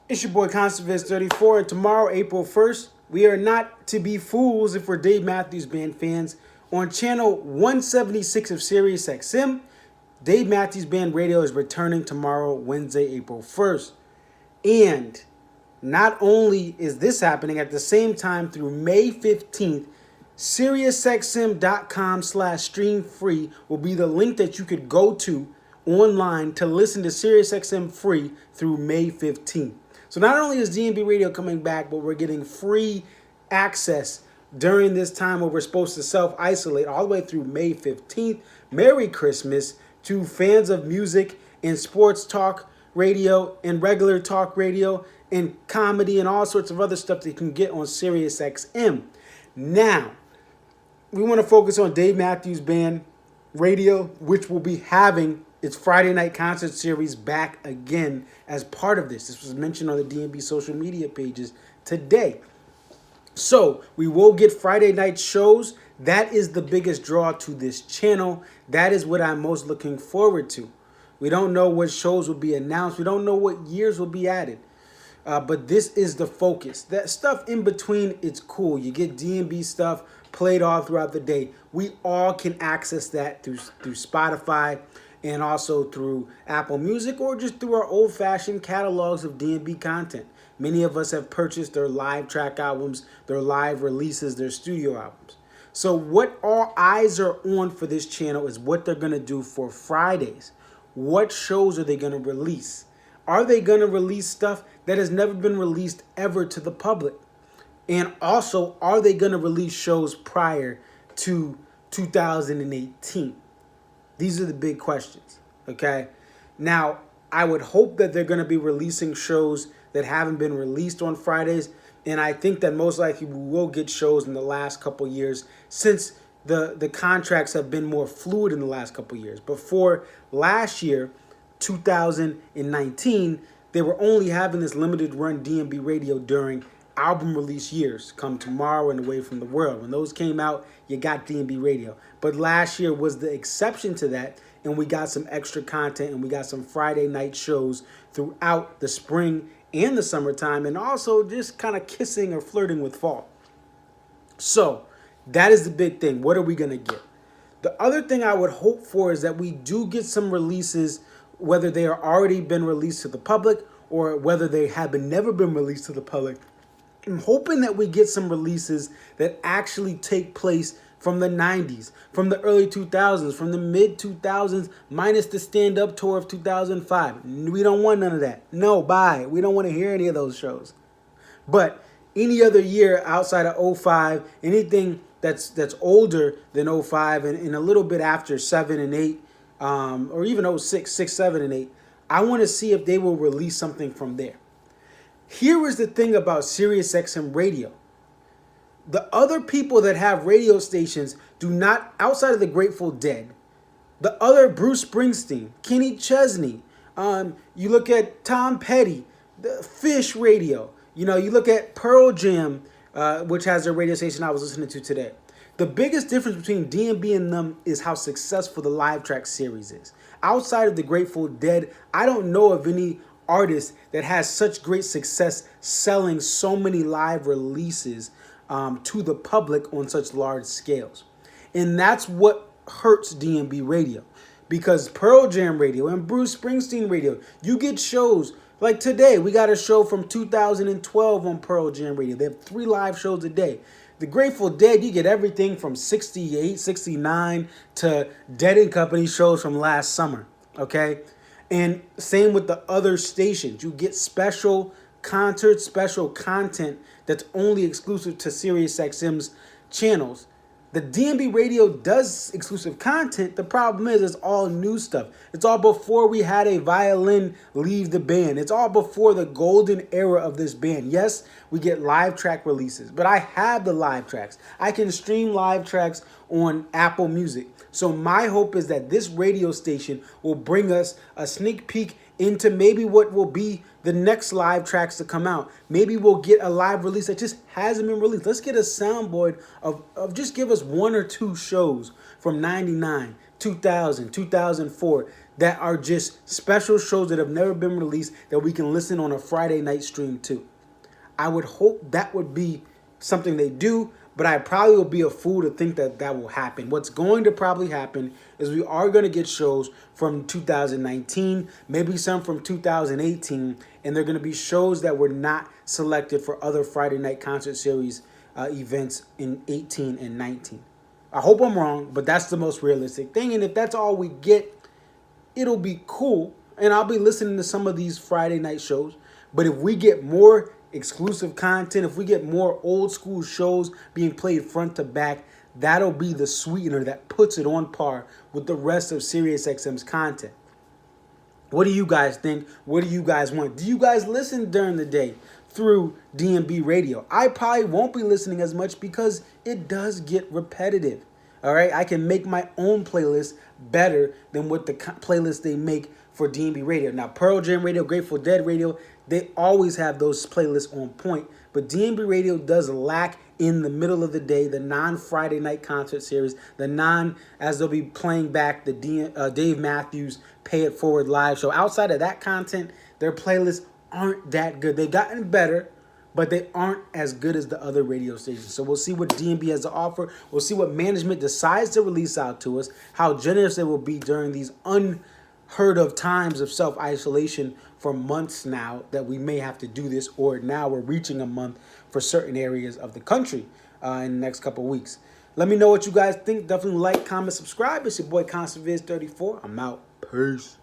It's your boy Conservist34, and tomorrow, April 1st, we are not to be fools if we're Dave Matthews Band fans. On channel 176 of SiriusXM, Dave Matthews Band Radio is returning tomorrow, Wednesday, April 1st. And not only is this happening, at the same time through May 15th, SiriusXM.com/stream free will be the link that you could go to online to listen to SiriusXM free through May 15th. So not only is DMB Radio coming back, but we're getting free access during this time where we're supposed to self-isolate all the way through May 15th. Merry Christmas to fans of music and sports talk radio and regular talk radio and comedy and all sorts of other stuff that you can get on SiriusXM. Now, we want to focus on Dave Matthews Band Radio, which will be having its Friday night concert series back again as part of this. This was mentioned on the DMB social media pages today. So we will get Friday night shows. That is the biggest draw to this channel. That is what I'm most looking forward to. We don't know what shows will be announced. We don't know what years will be added. But this is the focus. That stuff in between, it's cool. You get DMB stuff played all throughout the day. We all can access that through Spotify and also through Apple Music or just through our old-fashioned catalogs of DMB content. Many of us have purchased their live track albums, their live releases, their studio albums. So what all eyes are on for this channel is what they're going to do for Fridays. What shows are they going to release? Are they going to release stuff that has never been released ever to the public? And also, are they going to release shows prior to 2018? These are the big questions, okay? Now, I would hope that they're going to be releasing shows that haven't been released on Fridays, and I think that most likely we will get shows in the last couple years since the contracts have been more fluid in the last couple years. Before last year, 2019, they were only having this limited run DMB radio during album release years, Come Tomorrow and Away from the World. When those came out, you got DMB radio. But last year was the exception to that, and we got some extra content and we got some Friday night shows throughout the spring and the summertime, and also just kind of kissing or flirting with fall. So that is the big thing. What are we going to get? The other thing I would hope for is that we do get some releases, whether they are already been released to the public or whether they have never been released to the public. I'm hoping that we get some releases that actually take place from the 90s, from the early 2000s, from the mid 2000s, minus the stand-up tour of 2005. We don't want none of that. No, bye. We don't want to hear any of those shows. But any other year outside of 05, anything that's older than 05 and a little bit after 7 and 8, or even 06, 6, 7, and 8, I want to see if they will release something from there. Here is the thing about SiriusXM Radio. The other people that have radio stations do not, outside of the Grateful Dead, the other Bruce Springsteen, Kenny Chesney, you look at Tom Petty, the Fish Radio, you look at Pearl Jam, which has a radio station I was listening to today. The biggest difference between DMB and them is how successful the live track series is. Outside of the Grateful Dead, I don't know of any artist that has such great success selling so many live releases to the public on such large scales. And that's what hurts DMB radio, because Pearl Jam radio and Bruce Springsteen radio, you get shows like today. We got a show from 2012 on Pearl Jam radio. They have 3 live shows a day. The Grateful Dead, you get everything from 68, 69 to Dead and Company shows from last summer, okay? And same with the other stations. You get special concerts, special content that's only exclusive to SiriusXM's channels. The DMB radio does exclusive content. The problem is it's all new stuff. It's all before we had a violin leave the band. It's all before the golden era of this band. Yes, we get live track releases, but I have the live tracks. I can stream live tracks on Apple Music. So my hope is that this radio station will bring us a sneak peek into maybe what will be the next live tracks to come out. Maybe we'll get a live release that just hasn't been released. Let's get a soundboard of just give us 1 or 2 shows from 99, 2000, 2004 that are just special shows that have never been released that we can listen on a Friday night stream too. I would hope that would be something they do, but I probably will be a fool to think that that will happen. What's going to probably happen is we are going to get shows from 2019, maybe some from 2018, and they're going to be shows that were not selected for other Friday night concert series events in 18 and 19. I hope I'm wrong, but that's the most realistic thing. And if that's all we get, it'll be cool. And I'll be listening to some of these Friday night shows. But if we get more exclusive content, if we get more old school shows being played front to back, that'll be the sweetener that puts it on par with the rest of SiriusXM's content. What do you guys think? What do you guys want? Do you guys listen during the day through DMB radio? I probably won't be listening as much because it does get repetitive. All right, I can make my own playlist better than what the playlist they make for DMB radio. Now, Pearl Jam radio, Grateful Dead radio, they always have those playlists on point. But DMB radio does lack in the middle of the day, the non-Friday night concert series, as they'll be playing back the Dave Matthews Pay It Forward live show. Outside of that content, their playlists aren't that good. They've gotten better, but they aren't as good as the other radio stations. So we'll see what DMB has to offer. We'll see what management decides to release out to us, how generous they will be during these unheard of times of self-isolation for months now that we may have to do this, or now we're reaching a month for certain areas of the country in the next couple of weeks. Let me know what you guys think. Definitely like, comment, subscribe. It's your boy ConstantViz34. I'm out. Peace.